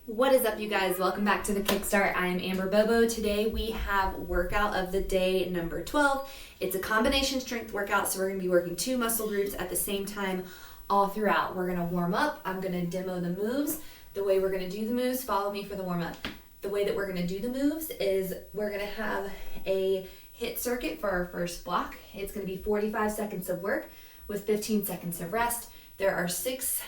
What is up, you guys? Welcome back to the Kickstart. I am Amber Bobo. Today we have workout of the day number 12. It's a combination strength workout, so we're going to be working two muscle groups at the same time all throughout. We're going to warm up. I'm going to demo the moves. The way we're going to do the moves, follow me for the warm up. The way that we're going to do the moves is we're going to have a HIIT circuit for our first block. It's going to be 45 seconds of work with 15 seconds of rest. There are 6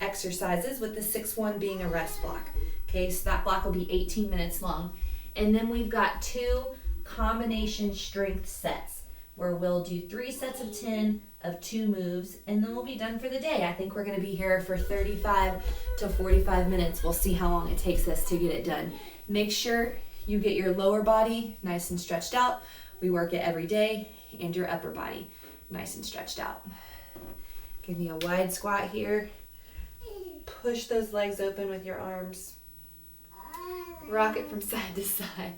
exercises, with the 6th one being a rest block. Okay, so that block will be 18 minutes long. And then we've got 2 combination strength sets where we'll do 3 sets of 10 of 2 moves, and then we'll be done for the day. I think we're going to be here for 35 to 45 minutes. We'll see how long it takes us to get it done. Make sure you get your lower body nice and stretched out. We work it every day, and your upper body nice and stretched out. Give me a wide squat here. Push those legs open with your arms. Rock it from side to side.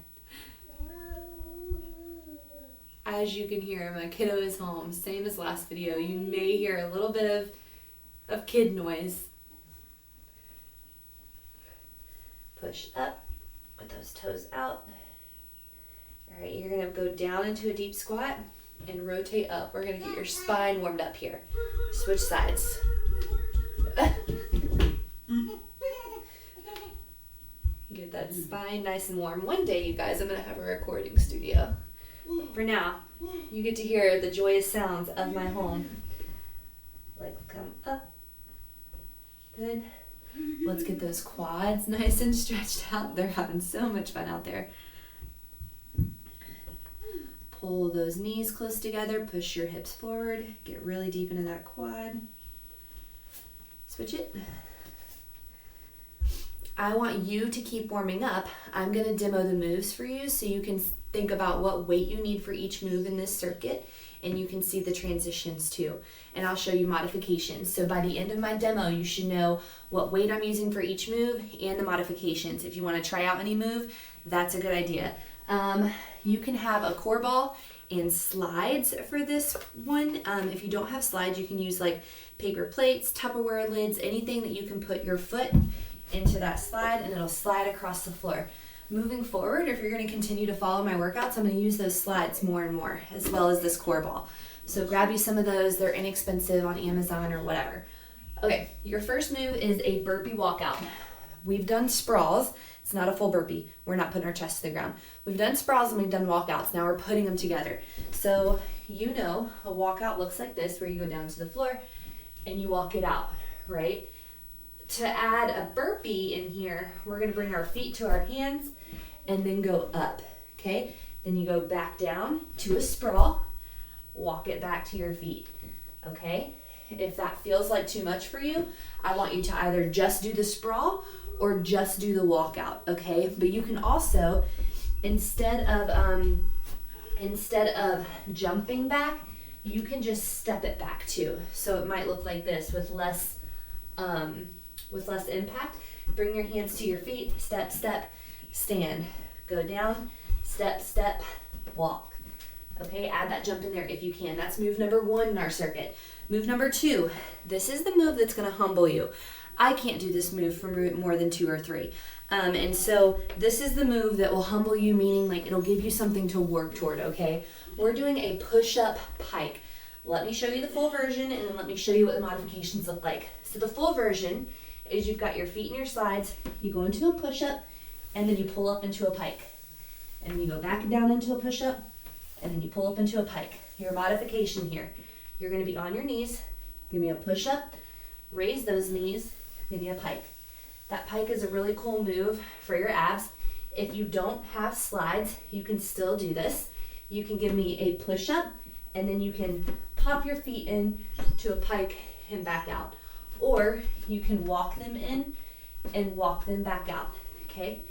As you can hear, my kiddo is home. Same as last video. You may hear a little bit of kid noise. Push up with those toes out. All right, you're gonna go down into a deep squat and rotate up. We're gonna get your spine warmed up here. Switch sides. Get that spine nice and warm. One day, you guys, I'm going to have a recording studio. For now, you get to hear the joyous sounds of my home. Legs come up. Good. Let's get those quads nice and stretched out. They're having so much fun out there. Pull those knees close together. Push your hips forward. Get really deep into that quad. Switch it. I want you to keep warming up. I'm going to demo the moves for you so you can think about what weight you need for each move in this circuit, and you can see the transitions too. And I'll show you modifications. So by the end of my demo, you should know what weight I'm using for each move and the modifications. If you want to try out any move, that's a good idea. You can have a core ball and slides for this one. If you don't have slides, you can use like paper plates, Tupperware lids, anything that you can put your foot into that slide and it'll slide across the floor. Moving forward, if you're going to continue to follow my workouts, I'm going to use those slides more and more, as well as this core ball. So grab you some of those. They're inexpensive on Amazon or whatever. Okay, your first move is a burpee walkout. We've done sprawls. It's not a full burpee. We're not putting our chest to the ground. We've done sprawls and we've done walkouts. Now we're putting them together. So you know a walkout looks like this, where you go down to the floor and you walk it out, right? To add a burpee in here, we're going to bring our feet to our hands and then go up, okay? Then you go back down to a sprawl, walk it back to your feet, okay? If that feels like too much for you, I want you to either just do the sprawl or just do the walkout, okay? But you can also, instead of jumping back, you can just step it back too. So it might look like this with less impact. Bring your hands to your feet, step, step, stand, go down, step, step, walk. Okay, add that jump in there if you can. That's move number 1 in our circuit. Move number 2, this is the move that's going to humble you. I can't do this move for more than 2 or 3. And so this is the move that will humble you, meaning like it'll give you something to work toward, okay? We're doing a push-up pike. Let me show you the full version and then let me show you what the modifications look like. So the full version is you've got your feet in your slides, you go into a push-up, and then you pull up into a pike. And then you go back down into a push-up, and then you pull up into a pike. Your modification here, you're gonna be on your knees, give me a push-up, raise those knees, give me a pike. That pike is a really cool move for your abs. If you don't have slides, you can still do this. You can give me a push-up, and then you can pop your feet in to a pike and back out. Or you can walk them in and walk them back out, okay?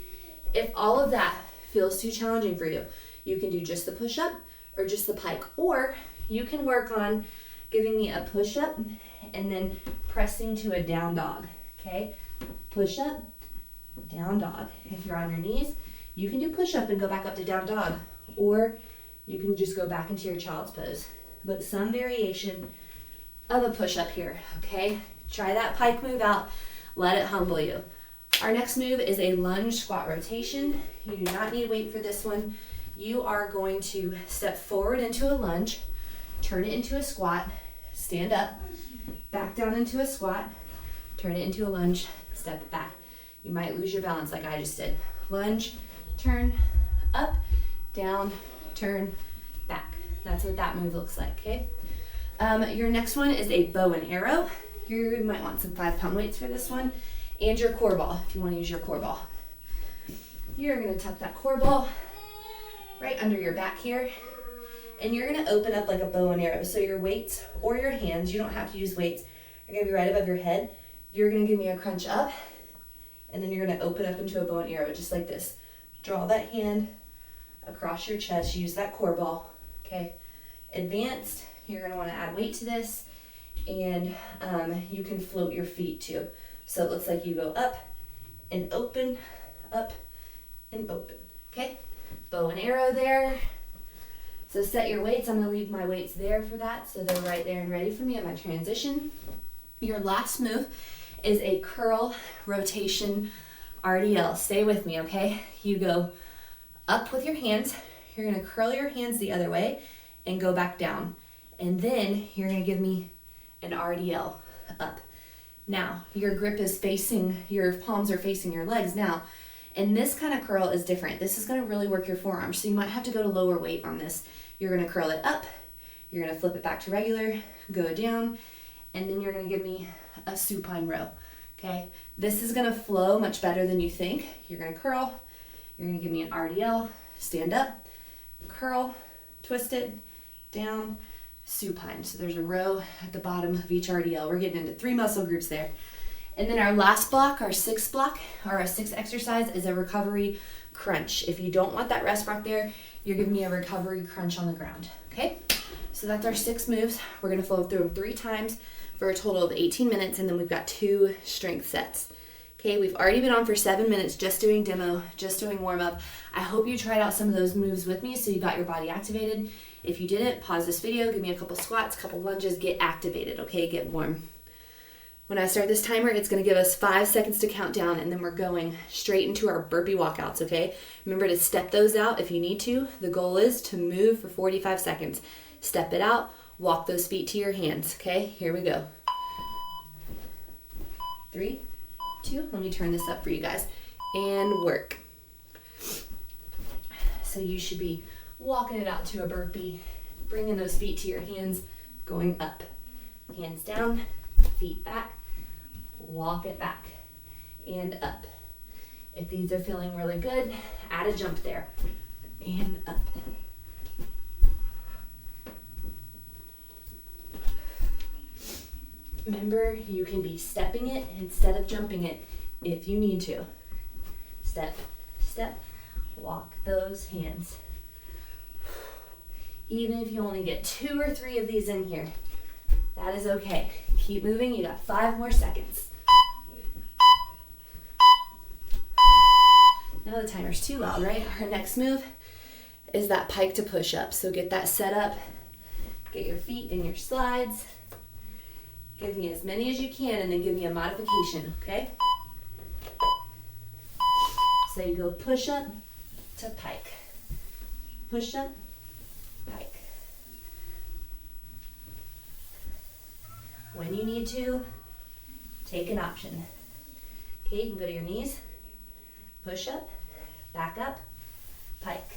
If all of that feels too challenging for you, you can do just the push-up or just the pike. Or you can work on giving me a push-up and then pressing to a down dog, okay? Push-up, down dog. If you're on your knees, you can do push-up and go back up to down dog. Or you can just go back into your child's pose. But some variation of a push-up here, okay? Try that pike move out. Let it humble you. Our next move is a lunge squat rotation. You do not need weight for this one. You are going to step forward into a lunge, turn it into a squat, stand up, back down into a squat, turn it into a lunge, step it back. You might lose your balance like I just did. Lunge, turn, up, down, turn, back. That's what that move looks like, okay? Your next one is a bow and arrow. You might want some 5-pound weights for this one, and your core ball, if you want to use your core ball. You're going to tuck that core ball right under your back here, and you're going to open up like a bow and arrow. So your weights or your hands, you don't have to use weights, are going to be right above your head. You're going to give me a crunch up, and then you're going to open up into a bow and arrow, just like this. Draw that hand across your chest, use that core ball, okay? Advanced, you're going to want to add weight to this, and you can float your feet too. So it looks like you go up and open, okay? Bow and arrow there. So set your weights. I'm going to leave my weights there for that, so they're right there and ready for me at my transition. Your last move is a curl rotation RDL. Stay with me, okay? You go up with your hands. You're going to curl your hands the other way and go back down. And then you're going to give me an RDL up. Now, your grip is facing, your palms are facing your legs now. And this kind of curl is different. This is going to really work your forearms. So you might have to go to lower weight on this. You're going to curl it up. You're going to flip it back to regular, go down, and then you're going to give me a supine row. Okay? This is going to flow much better than you think. You're going to curl. You're going to give me an RDL, stand up, curl, twist it, down, supine. So there's a row at the bottom of each RDL. We're getting into 3 muscle groups there. And then our last block, our sixth block, or our sixth exercise is a recovery crunch. If you don't want that rest block there, you're giving me a recovery crunch on the ground, okay? So that's our 6 moves. We're gonna flow through them 3 times for a total of 18 minutes, and then we've got 2 strength sets. Okay, we've already been on for 7 minutes just doing demo, just doing warm up. I hope you tried out some of those moves with me so you got your body activated. If you didn't, pause this video, give me a couple squats, couple lunges, get activated, okay, get warm. When I start this timer, it's going to give us 5 seconds to count down, and then we're going straight into our burpee walkouts, okay? Remember to step those out if you need to. The goal is to move for 45 seconds. Step it out, walk those feet to your hands, okay? Here we go. 3, 2, let me turn this up for you guys, and work. So you should be walking it out to a burpee, bringing those feet to your hands, going up. Hands down, feet back, walk it back, and up. If these are feeling really good, add a jump there, and up. Remember, you can be stepping it instead of jumping it if you need to. Step, step, walk those hands. Even if you only get 2 or 3 of these in here, that is okay. Keep moving, you got 5 more seconds. Now the timer's too loud, right? Our next move is that pike to push up. So get that set up, get your feet in your slides, give me as many as you can, and then give me a modification, okay? So you go push up to pike, push up, pike. When you need to, take an option. Okay, you can go to your knees, push up, back up, pike.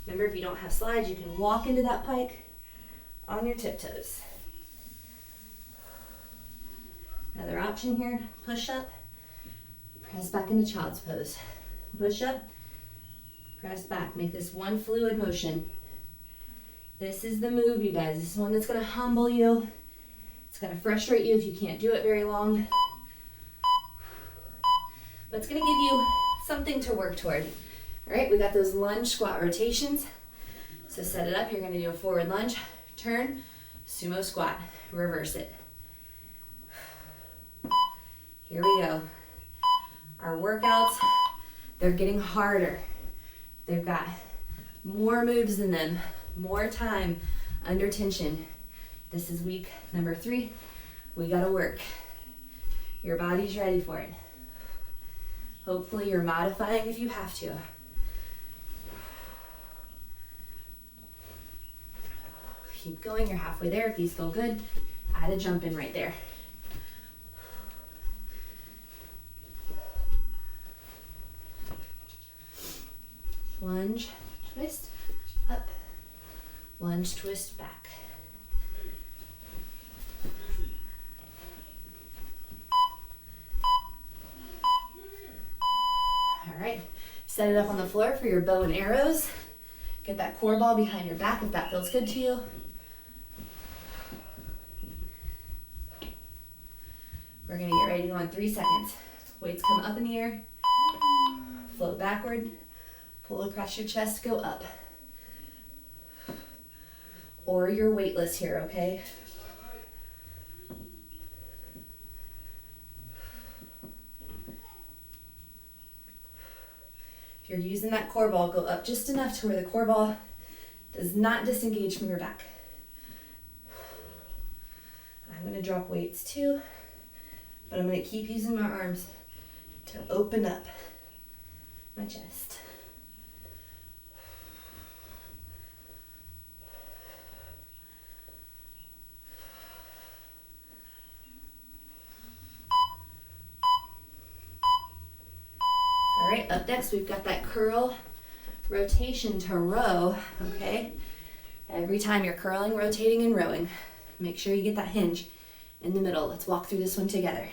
Remember, if you don't have slides, you can walk into that pike on your tiptoes. Another option here, push up, press back into child's pose. Push up, press back. Make this one fluid motion. This is the move, you guys. This is one that's gonna humble you. It's gonna frustrate you if you can't do it very long. But it's gonna give you something to work toward. All right, we got those lunge squat rotations. So set it up, you're gonna do a forward lunge, turn, sumo squat, reverse it. Here we go. Our workouts, they're getting harder. They've got more moves in them, more time under tension. This is week number 3. We gotta work. Your body's ready for it. Hopefully you're modifying if you have to. Keep going, you're halfway there. If these feel good, add a jump in right there. Lunge, twist, up, lunge, twist, back. All right, set it up on the floor for your bow and arrows. Get that core ball behind your back if that feels good to you. We're gonna get ready to go in 3 seconds. Weights come up in the air, float backward, pull across your chest, go up. Or you're weightless here, okay? If you're using that core ball, go up just enough to where the core ball does not disengage from your back. I'm gonna drop weights too, but I'm gonna keep using my arms to open up my chest. All right, up next we've got that curl rotation to row, okay? Every time you're curling, rotating, and rowing, make sure you get that hinge in the middle. Let's walk through this one together.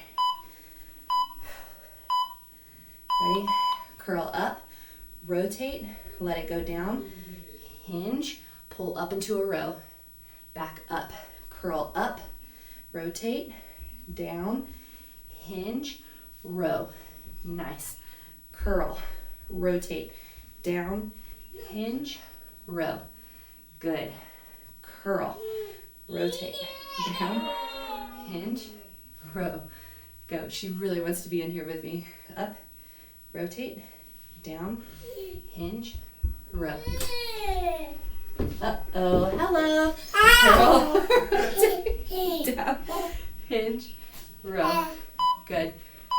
Ready? Curl up, rotate, let it go down, hinge, pull up into a row, back up, curl up, rotate, down, hinge, row. Nice. Curl, rotate, down, hinge, row. Good. Curl, rotate, down, hinge, row. Go. She really wants to be in here with me. Up, rotate, down, hinge, row. Uh-oh, hello. Curl, rotate, down, hinge, row. Good.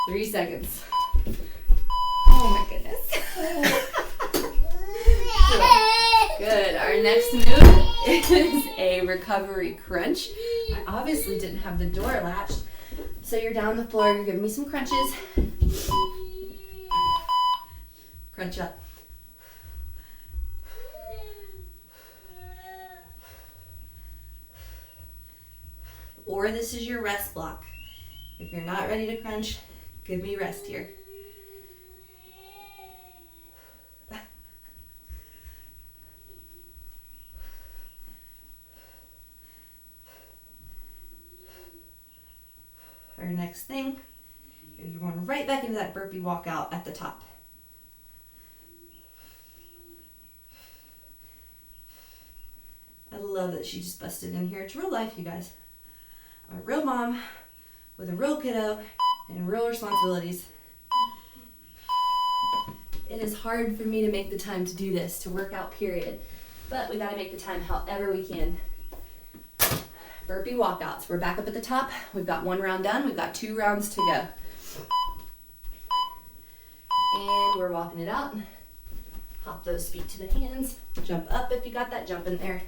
3 seconds. Oh my goodness. Good. Our next move is a recovery crunch. I obviously didn't have the door latched, so you're down on the floor. You're giving me some crunches. Crunch up. Or this is your rest block. If you're not ready to crunch, give me rest here. Our next thing is we're going right back into that burpee walkout at the top. I love that she just busted in here. It's real life, you guys. I'm a real mom with a real kiddo and real responsibilities. It is hard for me to make the time to do this, to work out, period. But we gotta make the time however we can. Burpee walkouts. We're back up at the top. We've got 1 round done. We've got 2 rounds to go. And we're walking it out. Hop those feet to the hands. Jump up if you got that jump in there.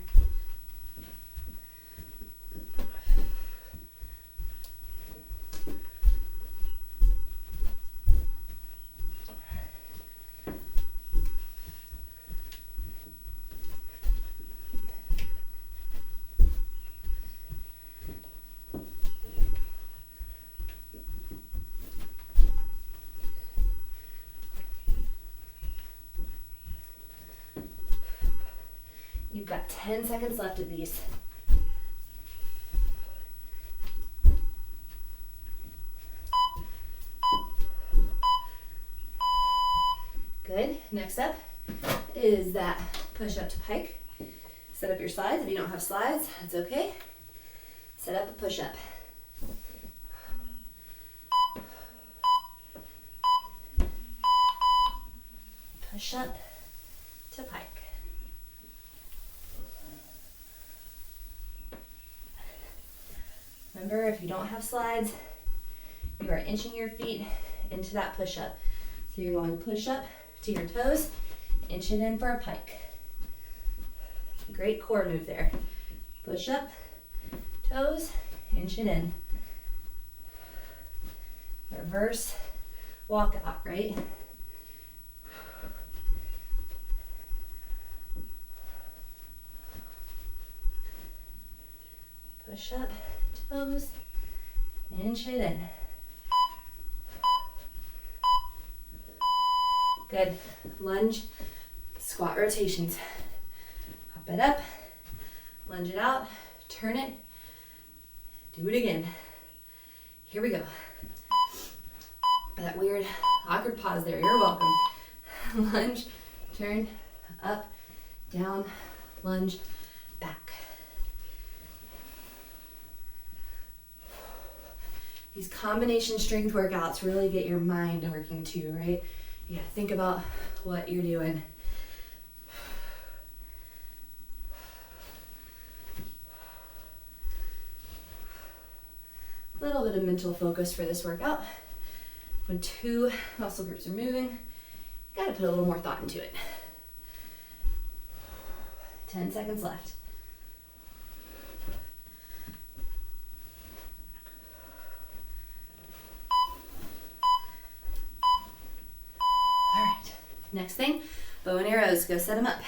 You've got 10 seconds left of these. Good. Next up is that push up to pike. Set up your slides. If you don't have slides, that's okay. Set up a push up. Push up to pike. Remember, if you don't have slides, you are inching your feet into that push-up. So So you're going push up to your toes, inch it in for a pike. Great core move there. Push up, toes, inch it in. Reverse walk out, right? Push up, toes, inch it in. Good. Lunge, squat rotations. Hop it up, lunge it out, turn it, do it again. Here we go. That weird, awkward pause there, you're welcome. Lunge, turn, up, down, lunge, back. These combination strength workouts really get your mind working too, right? You gotta think about what you're doing. A little bit of mental focus for this workout. When two muscle groups are moving, you gotta put a little more thought into it. 10 seconds left. All right, next thing, bow and arrows, go set them up.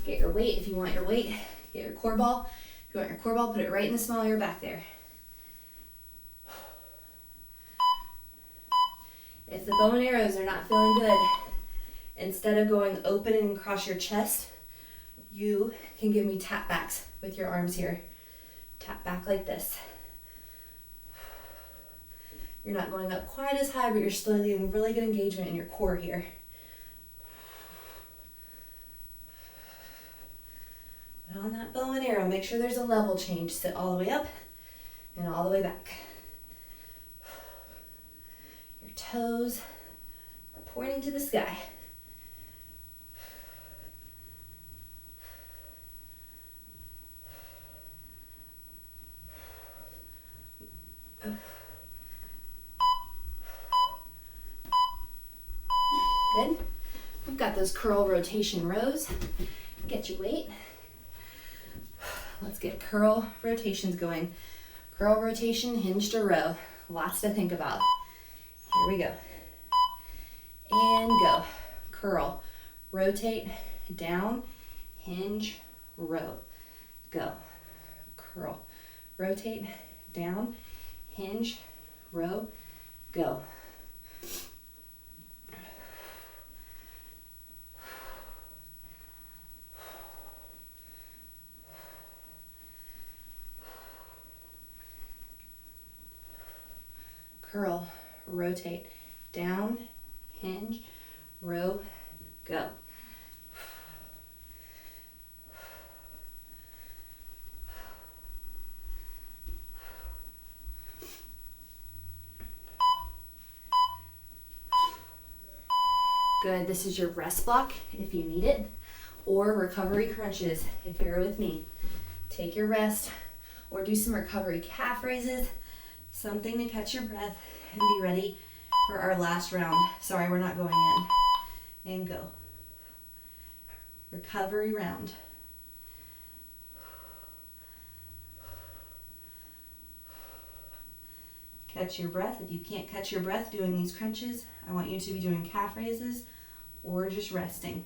Get your weight if you want your weight. Get your core ball. If you want your core ball, put it right in the small of your back there. If the bow and arrows are not feeling good, instead of going open and across your chest, you can give me tap backs with your arms here. Tap back like this. You're not going up quite as high, but you're still getting really good engagement in your core here. But on that bow and arrow, make sure there's a level change. Sit all the way up and all the way back. Toes are pointing to the sky. Good. We've got those curl rotation rows. Get your weight. Let's get curl rotations going. Curl rotation, hinged or row. Lots to think about. Here we go. And go. Curl. Rotate. Down. Hinge. Row. Go. Curl. Rotate. Down. Hinge. Row. Go. Curl. Rotate, down, hinge, row, go. Good, this is your rest block if you need it, or recovery crunches if you're with me. Take your rest, or do some recovery calf raises, something to catch your breath and be ready for our last round. Sorry, we're not going in. And go. Recovery round. Catch your breath. If you can't catch your breath doing these crunches, I want you to be doing calf raises or just resting.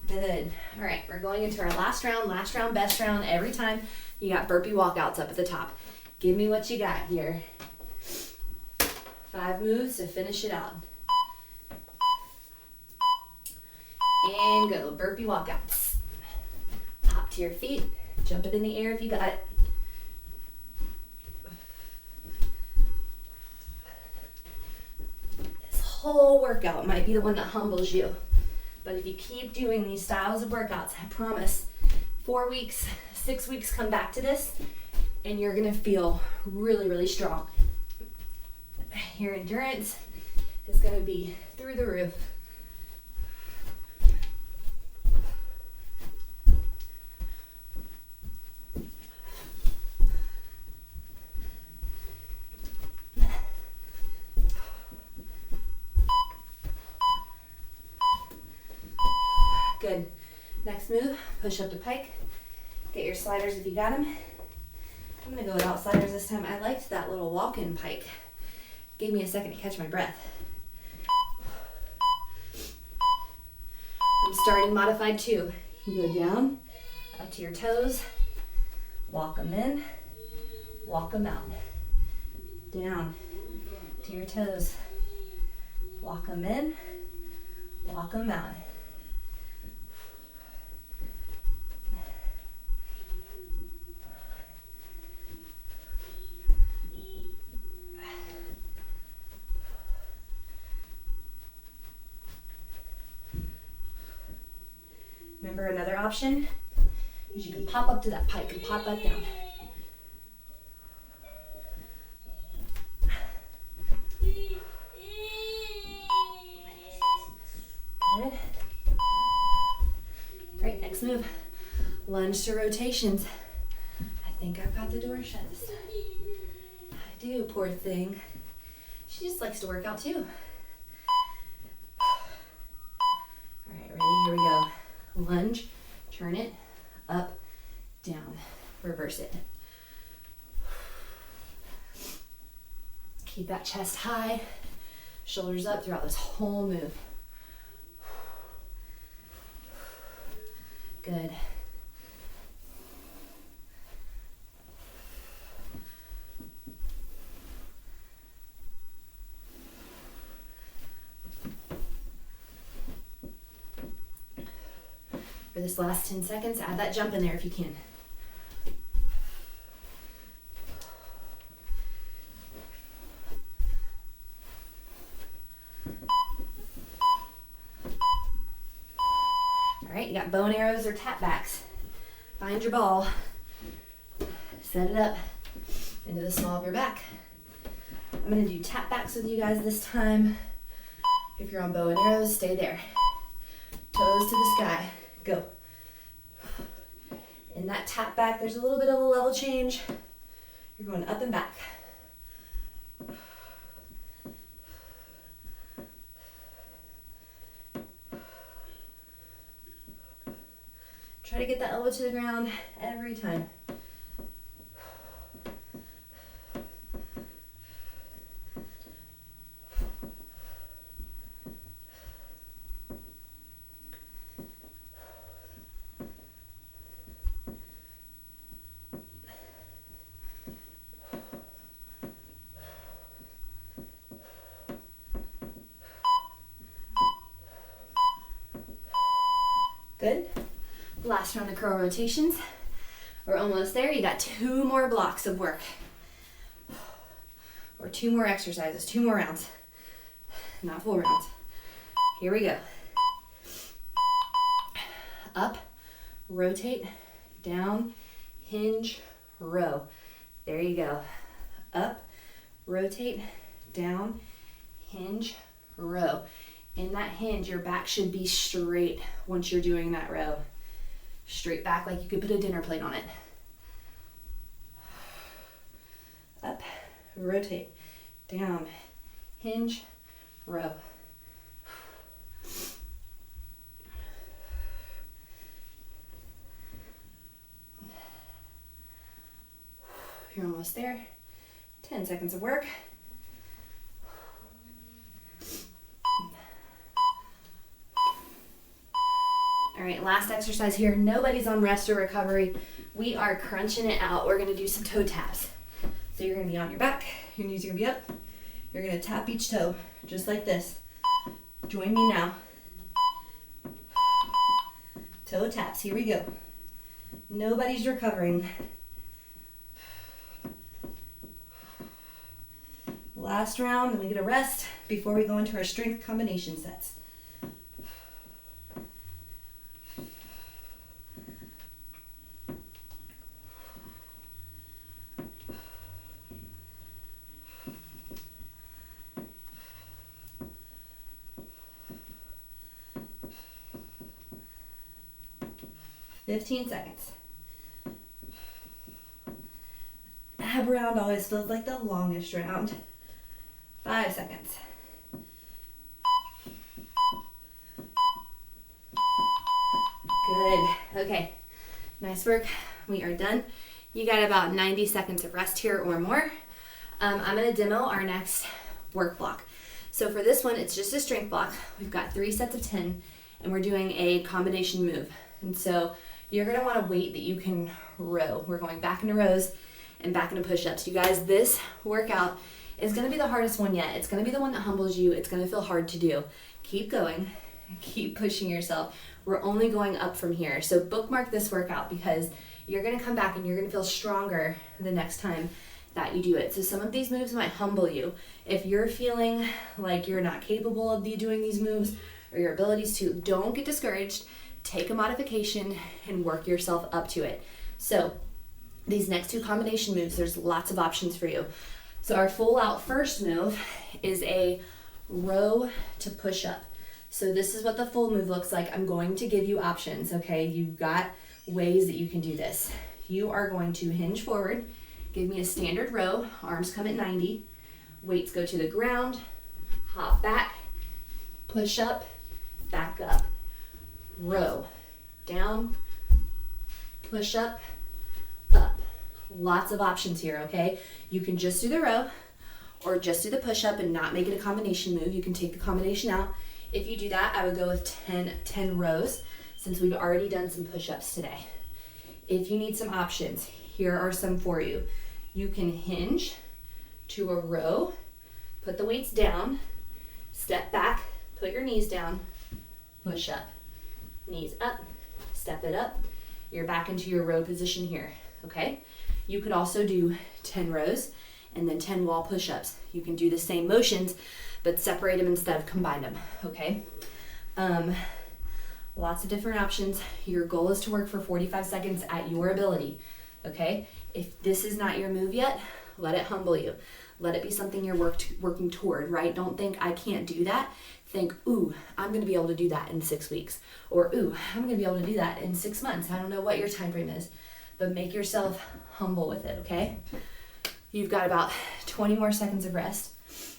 Good. All right, we're going into our last round, best round. Every time you got burpee walkouts up at the top. Give me what you got here. 5 moves to finish it out. And go, burpee walkouts. Hop to your feet, jump it in the air if you got it. This whole workout might be the one that humbles you. But if you keep doing these styles of workouts, I promise 4 weeks, 6 weeks, come back to this and you're gonna feel really, really strong. Your endurance is gonna be through the roof. Good. Next move, push up to pike. Get your sliders if you got them. I'm gonna go without sliders this time. I liked that little walk-in pike. Gave me a second to catch my breath. I'm starting modified 2. You go down, up to your toes, walk them in, walk them out. Down to your toes, walk them in, walk them out. Remember, another option is you can pop up to that pike and pop back down. Good. Great, next move. Lunge to rotations. I think I've got the door shut this time. I do, poor thing. She just likes to work out too. All right, ready? Here we go. Lunge, turn it, up, down, reverse it. Keep that chest high, shoulders up throughout this whole move. Good. For this last 10 seconds, add that jump in there if you can. All right, you got bow and arrows or tap backs. Find your ball, set it up into the small of your back. I'm gonna do tap backs with you guys this time. If you're on bow and arrows, stay there. Toes to the sky. Go. In that tap back, there's a little bit of a level change. You're going up and back. Try to get that elbow to the ground every time. Good. Last round of curl rotations. We're almost there. You got 2 more blocks of work. Or 2 more exercises, 2 more rounds. Not full rounds. Here we go. Up, rotate, down, hinge, row. There you go. Up, rotate, down, hinge, row. In that hinge, your back should be straight once you're doing that row. Straight back like you could put a dinner plate on it. Up, rotate, down, hinge, row. You're almost there. 10 seconds of work. All right, last exercise here. Nobody's on rest or recovery. We are crunching it out. We're gonna do some toe taps. So you're gonna be on your back, your knees are gonna be up. You're gonna tap each toe, just like this. Join me now. Toe taps, here we go. Nobody's recovering. Last round, then we get a rest before we go into our strength combination sets. 15 seconds. Ab round always feels like the longest round. 5 seconds. Good. Okay. Nice work. We are done. You got about 90 seconds of rest here or more. I'm going to demo our next work block. So for this one, it's just a strength block. We've got 3 sets of 10, and we're doing a combination move. And so you're going to want a weight that you can row. We're going back into rows and back into push-ups. You guys, this workout is going to be the hardest one yet. It's going to be the one that humbles you. It's going to feel hard to do. Keep going. Keep pushing yourself. We're only going up from here. So bookmark this workout because you're going to come back and you're going to feel stronger the next time that you do it. So some of these moves might humble you. If you're feeling like you're not capable of doing these moves or your abilities to, don't get discouraged. Take a modification and work yourself up to it. So these next 2 combination moves, there's lots of options for you. So our full out first move is a row to push up. So this is what the full move looks like. I'm going to give you options, okay? You've got ways that you can do this. You are going to hinge forward, give me a standard row, arms come at 90, weights go to the ground, hop back, push up, back up, row, down, push up, up. Lots of options here, okay? You can just do the row or just do the push up and not make it a combination move. You can take the combination out. If you do that, I would go with 10 rows since we've already done some push-ups today. If you need some options, here are some for you. You can hinge to a row, put the weights down, step back, put your knees down, push up, knees up, step it up. You're back into your row position here, okay? You could also do 10 rows and then 10 wall push-ups. You can do the same motions, but separate them instead of combine them, okay? Lots of different options. Your goal is to work for 45 seconds at your ability, okay? If this is not your move yet, let it humble you. Let it be something you're working toward, right? Don't think, I can't do that. Think, ooh, I'm gonna be able to do that in 6 weeks. Or, ooh, I'm gonna be able to do that in 6 months. I don't know what your time frame is, but make yourself humble with it, okay? You've got about 20 more seconds of rest.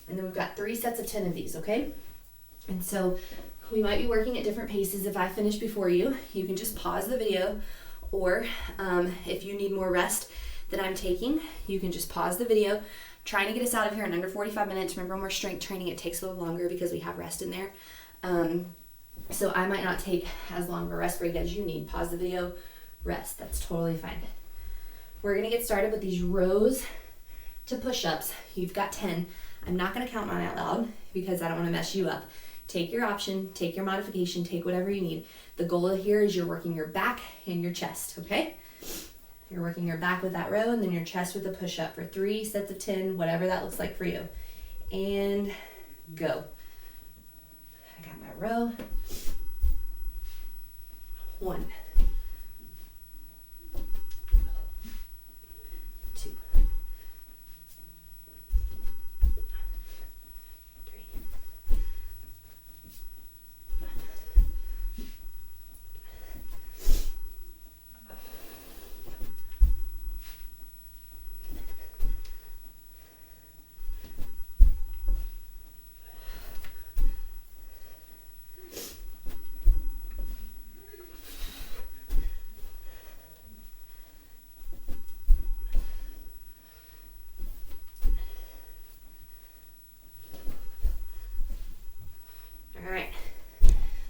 And then we've got 3 sets of 10 of these, okay? And so we might be working at different paces. If I finish before you, you can just pause the video, or if you need more rest than I'm taking, you can just pause the video. Trying to get us out of here in under 45 minutes. Remember, when we're strength training, it takes a little longer because we have rest in there. So I might not take as long of a rest break as you need. Pause the video, rest. That's totally fine. We're gonna get started with these rows to push-ups. You've got 10. I'm not going to count mine out loud because I don't want to mess you up. Take your option, take your modification, take whatever you need. The goal here is you're working your back and your chest, okay? You're working your back with that row and then your chest with a push-up for 3 sets of 10, whatever that looks like for you. And go. I got my row. 1. 2.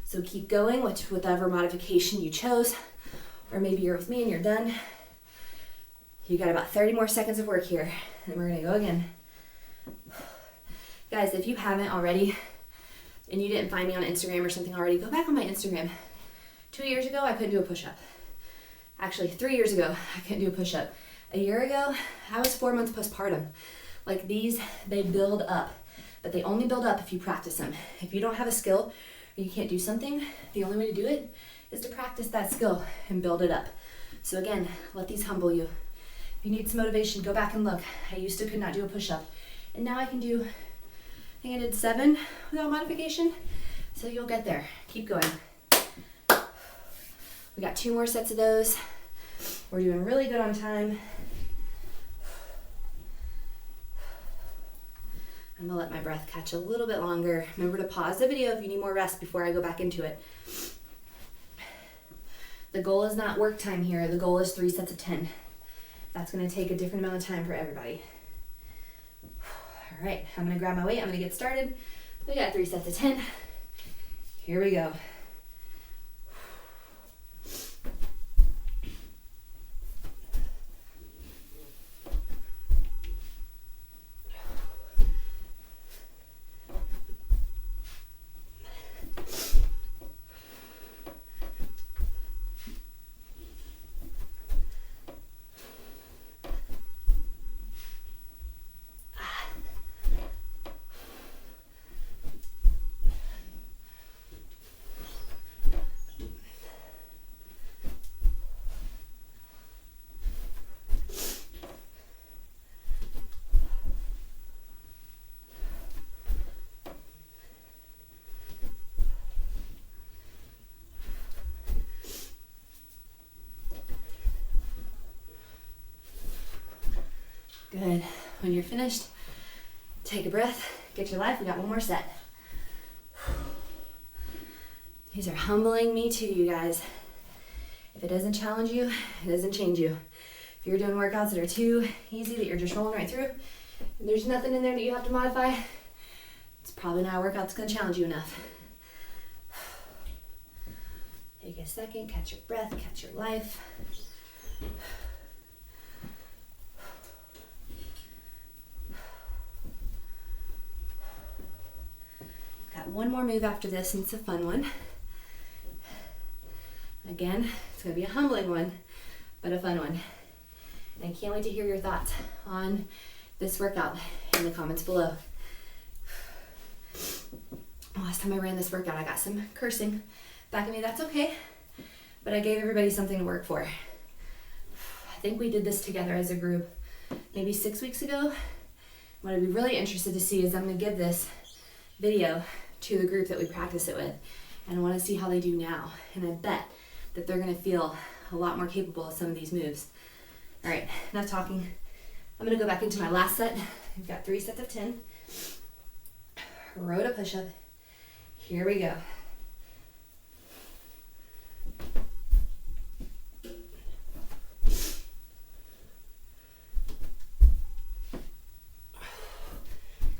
So keep going with whatever modification you chose, or maybe you're with me and you're done. You got about 30 more seconds of work here, and we're gonna go again. Guys, if you haven't already, and you didn't find me on Instagram or something already, go back on my Instagram. 2 years ago, I couldn't do a push-up. Actually, 3 years ago, I couldn't do a push-up. A year ago, I was 4 months postpartum. Like these, they build up, but they only build up if you practice them. If you don't have a skill, or you can't do something, the only way to do it is to practice that skill and build it up. So again, let these humble you. If you need some motivation, go back and look. I used to could not do a push-up, and now I can do, I think I did 7 without modification. So you'll get there. Keep going. We got 2 more sets of those. We're doing really good on time. I'm gonna let my breath catch a little bit longer. Remember to pause the video if you need more rest before I go back into it. The goal is not work time here. The goal is 3 sets of 10. That's gonna take a different amount of time for everybody. All right, I'm gonna grab my weight. I'm gonna get started. We got 3 sets of 10. Here we go. Good. When you're finished, take a breath, get your life. We got 1 more set. These are humbling me too, you guys. If it doesn't challenge you, it doesn't change you. If you're doing workouts that are too easy, that you're just rolling right through, and there's nothing in there that you have to modify, it's probably not a workout that's gonna challenge you enough. Take a second, catch your breath, catch your life. Got 1 more move after this, and it's a fun one. Again, it's gonna be a humbling one, but a fun one. And I can't wait to hear your thoughts on this workout in the comments below. Last time I ran this workout, I got some cursing back at me. That's okay, but I gave everybody something to work for. I think we did this together as a group maybe 6 weeks ago. What I'd be really interested to see is I'm gonna give this video to the group that we practice it with, and I want to see how they do now, and I bet that they're going to feel a lot more capable of some of these moves. All right, enough talking. I'm going to go back into my last set. We've got 3 sets of 10. Row to push-up. Here we go.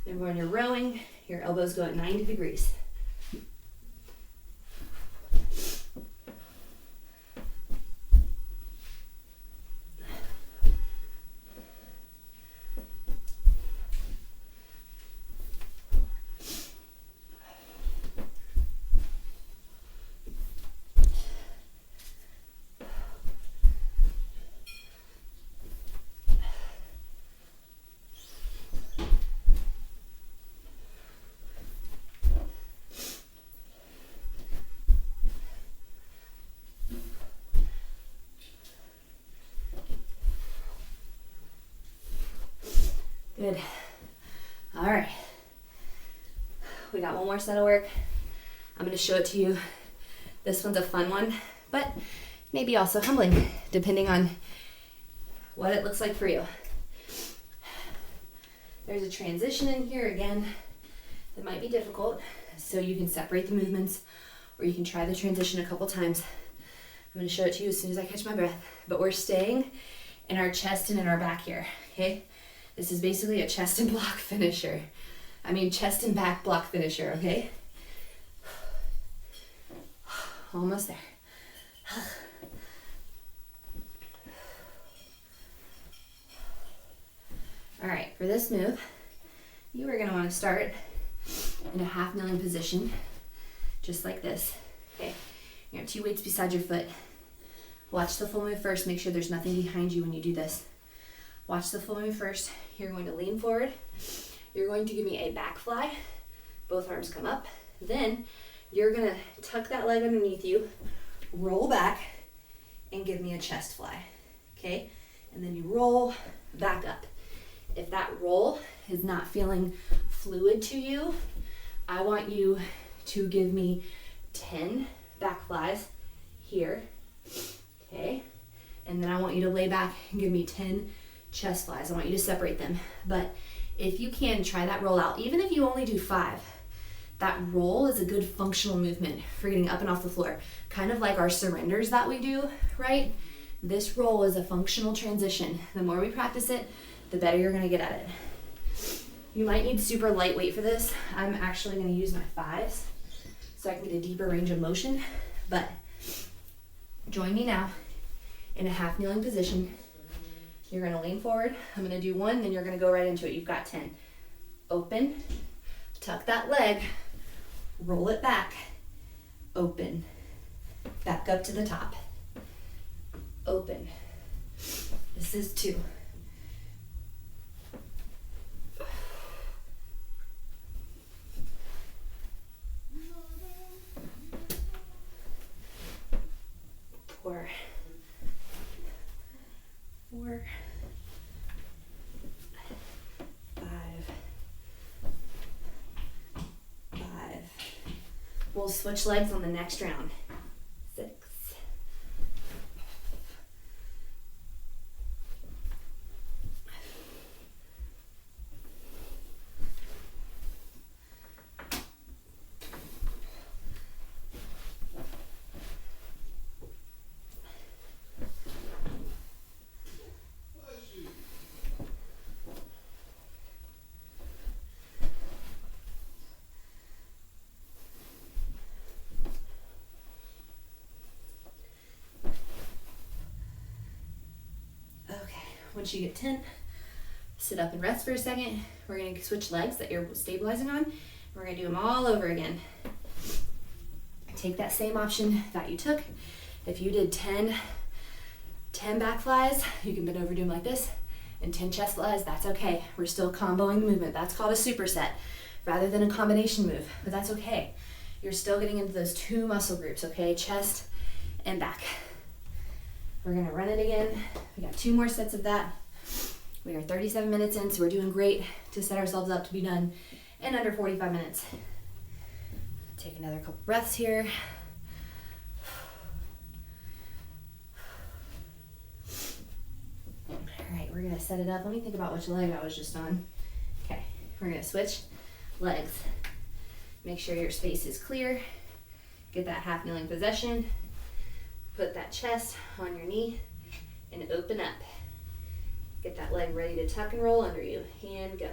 And when you're rowing, your elbows go at 90 degrees. Good. All right. We got 1 more set of work. I'm going to show it to you. This one's a fun one, but maybe also humbling, depending on what it looks like for you. There's a transition in here again that might be difficult, so you can separate the movements, or you can try the transition a couple times. I'm going to show it to you as soon as I catch my breath, but we're staying in our chest and in our back here, okay? This is basically a chest and block finisher. I mean, chest and back block finisher, okay? Almost there. All right, for this move, you are gonna wanna start in a half kneeling position, just like this, okay? You have 2 weights beside your foot. Watch the full move first, make sure there's nothing behind you when you do this. Watch the full move first. You're going to lean forward. You're going to give me a back fly. Both arms come up. Then you're gonna tuck that leg underneath you, roll back, and give me a chest fly, okay? And then you roll back up. If that roll is not feeling fluid to you, I want you to give me 10 back flies here, Okay, and then I want you to lay back and give me 10 chest flies. I want you to separate them. But if you can, try that roll out. Even if you only do 5, that roll is a good functional movement for getting up and off the floor. Kind of like our surrenders that we do, right? This roll is a functional transition. The more we practice it, the better you're gonna get at it. You might need super lightweight for this. I'm actually gonna use my 5s so I can get a deeper range of motion, but join me now in a half kneeling position. You're gonna lean forward. I'm gonna do 1, then you're gonna go right into it. You've got 10. Open, tuck that leg, roll it back, open, back up to the top, open. This is 2. 4, 4, 5, 5. We'll switch legs on the next round. 6. Once you get 10, sit up and rest for a second. We're gonna switch legs that you're stabilizing on. We're gonna do them all over again. Take that same option that you took. If you did 10 back flies, you can bend over, do them like this, and 10 chest flies, that's okay. We're still comboing the movement. That's called a superset rather than a combination move, but that's okay. You're still getting into those 2 muscle groups, okay? Chest and back. We're gonna run it again. We got 2 more sets of that. We are 37 minutes in, so we're doing great to set ourselves up to be done in under 45 minutes. Take another couple breaths here. All right, we're gonna set it up. Let me think about which leg I was just on. Okay, we're gonna switch legs. Make sure your space is clear. Get that half kneeling position. Put that chest on your knee and open up. Get that leg ready to tuck and roll under you. And go.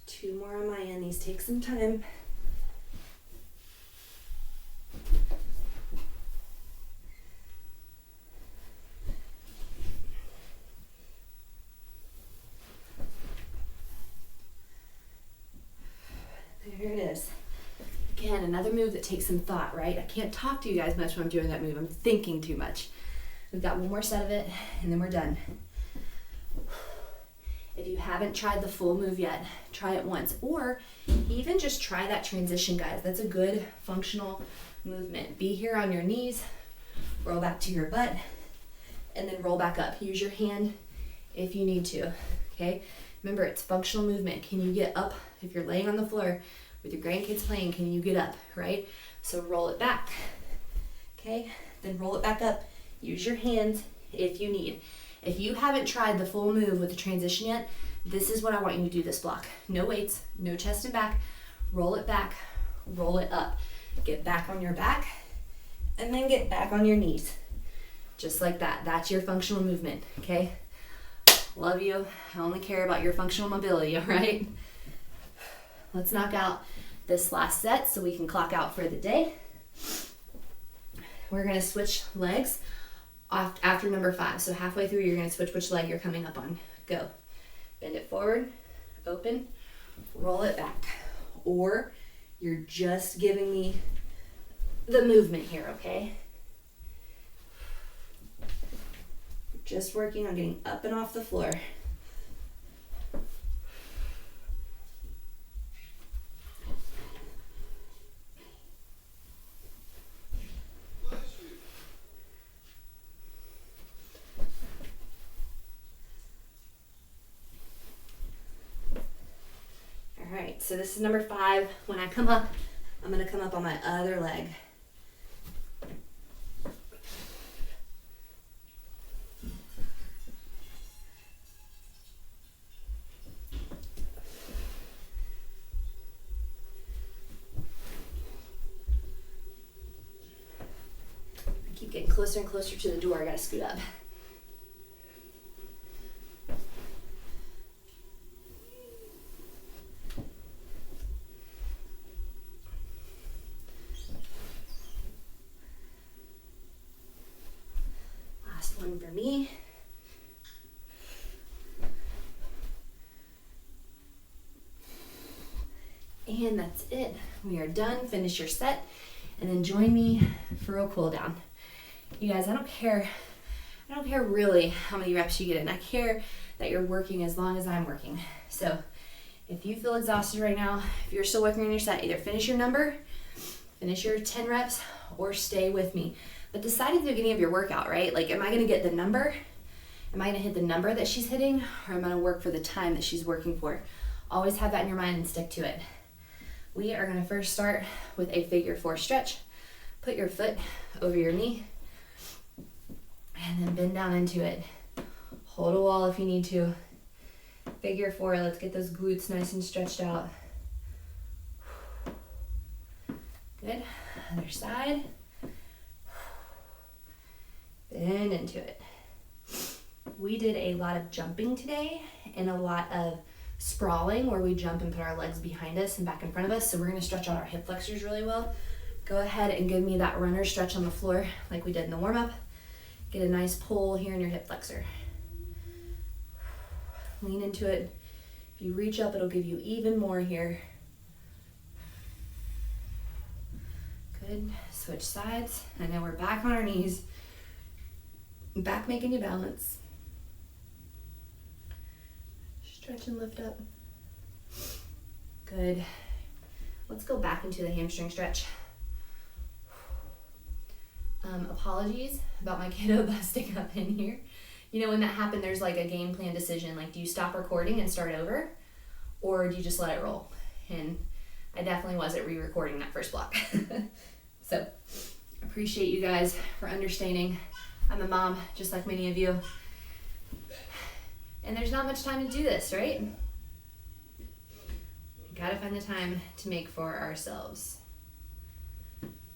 Two more on my end. These take some time. There it is. Again, another move that takes some thought, right? I can't talk to you guys much when I'm doing that move. I'm thinking too much. We've got 1 more set of it, and then we're done. If you haven't tried the full move yet, try it once, or even just try that transition, guys. That's a good functional movement. Be here on your knees, roll back to your butt, and then roll back up. Use your hand if you need to, okay? Remember, it's functional movement. Can you get up? If you're laying on the floor with your grandkids playing, can you get up, right? So roll it back, okay? Then roll it back up. Use your hands if you need. If you haven't tried the full move with the transition yet, this is what I want you to do this block. No weights, no chest and back. Roll it back, roll it up. Get back on your back, and then get back on your knees. Just like that. That's your functional movement, okay? Love you. I only care about your functional mobility, all right? Let's knock out this last set so we can clock out for the day. We're gonna switch legs after number 5. So halfway through, you're gonna switch which leg you're coming up on. Go. Bend it forward, open, roll it back. Or you're just giving me the movement here, okay? Just working on getting up and off the floor. All right, so this is number 5. When I come up, I'm gonna come up on my other leg. Getting closer and closer to the door. I gotta scoot up. Last one for me. And that's it. We are done. Finish your set and then join me for a cool down. You guys, I don't care really how many reps you get in. I care that you're working as long as I'm working. So if you feel exhausted right now, if you're still working on your set, either finish your number, finish your 10 reps, or stay with me. But decide at the beginning of your workout, right? Like, am I gonna get the number? Am I gonna hit the number that she's hitting? Or am I gonna work for the time that she's working for? Always have that in your mind and stick to it. We are gonna first start with a figure 4 stretch. Put your foot over your knee, and then bend down into it. Hold a wall if you need to. Figure 4, let's get those glutes nice and stretched out. Good, other side. Bend into it. We did a lot of jumping today and a lot of sprawling where we jump and put our legs behind us and back in front of us. So we're gonna stretch out our hip flexors really well. Go ahead and give me that runner stretch on the floor like we did in the warm-up. Get a nice pull here in your hip flexor. Lean into it. If you reach up, it'll give you even more here. Good. Switch sides. And now we're back on our knees. Back making you balance. Stretch and lift up. Good. Let's go back into the hamstring stretch. Apologies about my kiddo busting up in here. You know, when that happened, there's like a game plan decision. Like, do you stop recording and start over? Or do you just let it roll? And I definitely wasn't re-recording that first block. So, appreciate you guys for understanding. I'm a mom, just like many of you. And there's not much time to do this, right? We gotta find the time to make for ourselves.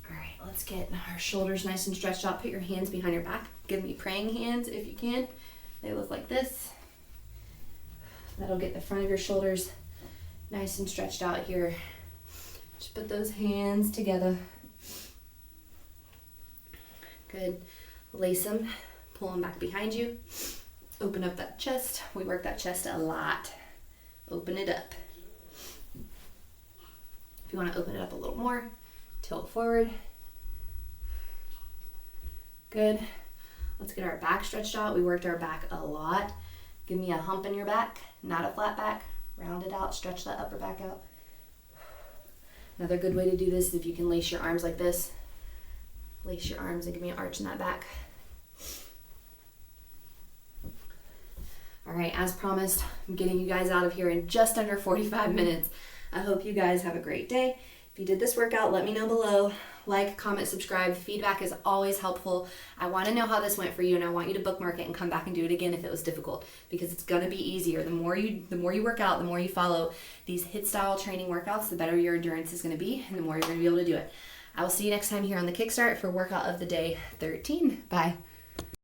All right, let's get our shoulders nice and stretched out. Put your hands behind your back. Give me praying hands if you can. They look like this. That'll get the front of your shoulders nice and stretched out here. Just put those hands together. Good. Lace them. Pull them back behind you. Open up that chest. We work that chest a lot. Open it up. If you want to open it up a little more, tilt forward. Good. Let's get our back stretched out. We worked our back a lot. Give me a hump in your back, not a flat back. Round it out, stretch that upper back out. Another good way to do this is if you can lace your arms like this. Lace your arms and give me an arch in that back. All right, as promised, I'm getting you guys out of here in just under 45 minutes. I hope you guys have a great day. If you did this workout, let me know below. Like, comment, subscribe. Feedback is always helpful. I want to know how this went for you, and I want you to bookmark it and come back and do it again if it was difficult, because it's going to be easier. The more you work out, the more you follow these HIIT style training workouts, the better your endurance is going to be, and the more you're going to be able to do it. I will see you next time here on the Kickstart for workout of the day 13. Bye.